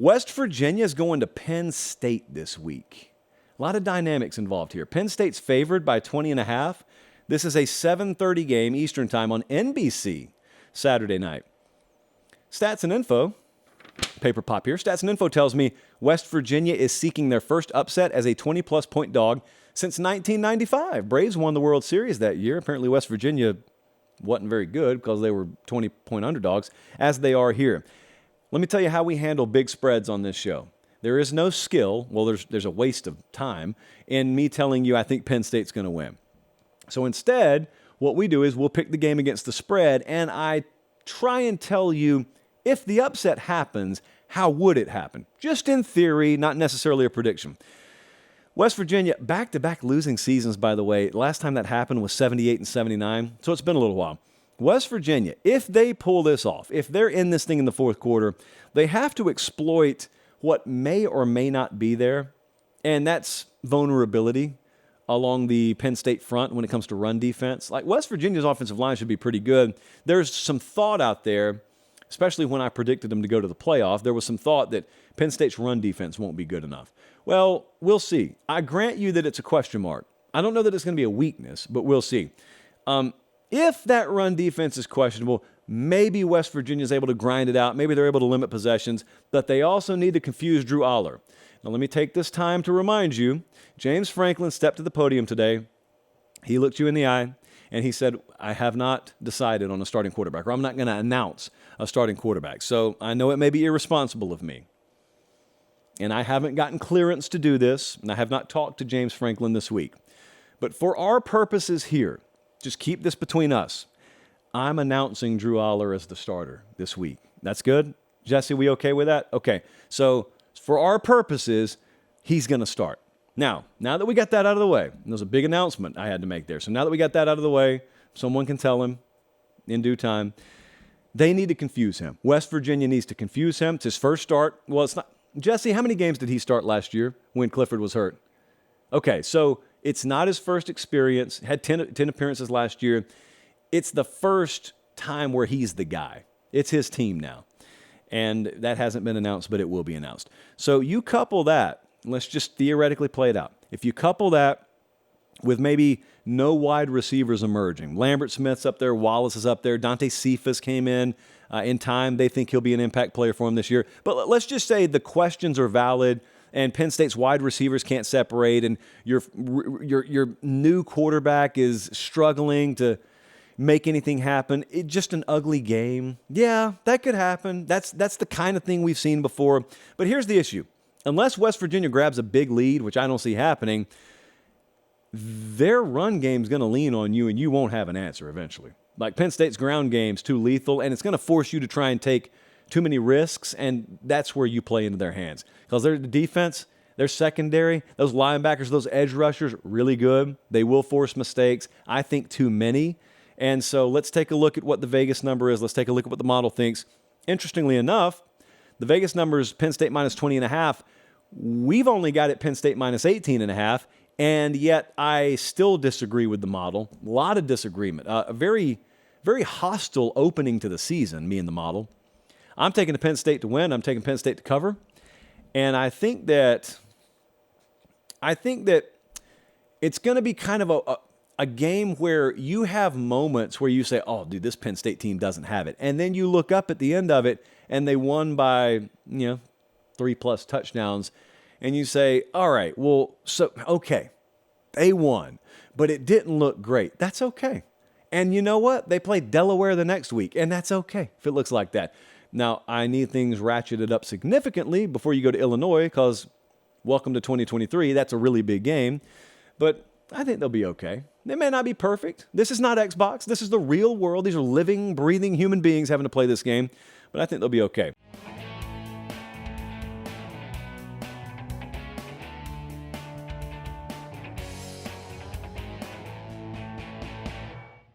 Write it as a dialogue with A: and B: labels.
A: West Virginia is going to Penn State this week. A lot of dynamics involved here. Penn State's favored by 20.5. This is a 7:30 game Eastern time on NBC Saturday night. Stats and info, paper pop here. Stats and info tells me West Virginia is seeking their first upset as a 20-plus point dog since 1995. Braves won the World Series that year. Apparently West Virginia wasn't very good because they were 20-point underdogs, as they are here. Let me tell you how we handle big spreads on this show. There is no skill, well, there's a waste of time in me telling you I think Penn State's going to win. So instead, what we do is we'll pick the game against the spread, and I try and tell you if the upset happens, how would it happen? Just in theory, not necessarily a prediction. West Virginia, back-to-back losing seasons, by the way. Last time that happened was 78 and 79, so it's been a little while. West Virginia, if they pull this off, if they're in this thing in the fourth quarter, they have to exploit what may or may not be there, and that's vulnerability along the Penn State front when it comes to run defense. Like, West Virginia's offensive line should be pretty good. There's some thought out there, especially when I predicted them to go to the playoff, there was some thought that Penn State's run defense won't be good enough. Well, we'll see. I grant you that it's a question mark. I don't know that it's going to be a weakness, but we'll see. If that run defense is questionable, maybe West Virginia is able to grind it out. Maybe they're able to limit possessions, but they also need to confuse Drew Aller. Now, let me take this time to remind you, James Franklin stepped to the podium today. He looked you in the eye, and he said, I have not decided on a starting quarterback, or I'm not going to announce a starting quarterback. So I know it may be irresponsible of me, and I haven't gotten clearance to do this, and I have not talked to James Franklin this week. But for our purposes here, just keep this between us. I'm announcing Drew Aller as the starter this week. That's good? Jesse, we okay with that? Okay. So for our purposes, he's going to start. Now that we got that out of the way, and there's a big announcement I had to make there. So now that we got that out of the way, someone can tell him in due time. They need to confuse him. West Virginia needs to confuse him. It's his first start. Well, it's not. Jesse, how many games did he start last year when Clifford was hurt? Okay, so it's not his first experience. Had 10 appearances last year. It's the first time where he's the guy. It's his team now. And that hasn't been announced, but it will be announced. So you couple that. Let's just theoretically play it out. If you couple that with maybe no wide receivers emerging, Lambert Smith's up there, Wallace is up there, Dante Cephas came in time. They think he'll be an impact player for him this year. But let's just say the questions are valid and Penn State's wide receivers can't separate, and your new quarterback is struggling to make anything happen. It's just an ugly game. Yeah, that could happen. That's the kind of thing we've seen before. But here's the issue. Unless West Virginia grabs a big lead, which I don't see happening, their run game's going to lean on you, and you won't have an answer eventually. Like, Penn State's ground game's too lethal, and it's going to force you to try and take too many risks, and that's where you play into their hands. Because their defense, their secondary, those linebackers, those edge rushers, really good. They will force mistakes. I think too many. And so let's take a look at what the Vegas number is. Let's take a look at what the model thinks. Interestingly enough, the Vegas number is Penn State minus 20.5. We've only got it Penn State minus 18.5, and yet I still disagree with the model. A lot of disagreement. A very, very hostile opening to the season, me and the model. I'm taking the Penn State to win. I'm taking Penn State to cover. And I think that it's going to be kind of a game where you have moments where you say, oh, dude, this Penn State team doesn't have it. And then you look up at the end of it, and they won by, 3+ touchdowns. And you say, all right, well, so, okay, they won, but it didn't look great. That's okay. And you know what? They play Delaware the next week, and that's okay if it looks like that. Now, I need things ratcheted up significantly before you go to Illinois, because welcome to 2023. That's a really big game. But I think they'll be okay. They may not be perfect. This is not Xbox. This is the real world. These are living, breathing human beings having to play this game. But I think they'll be okay.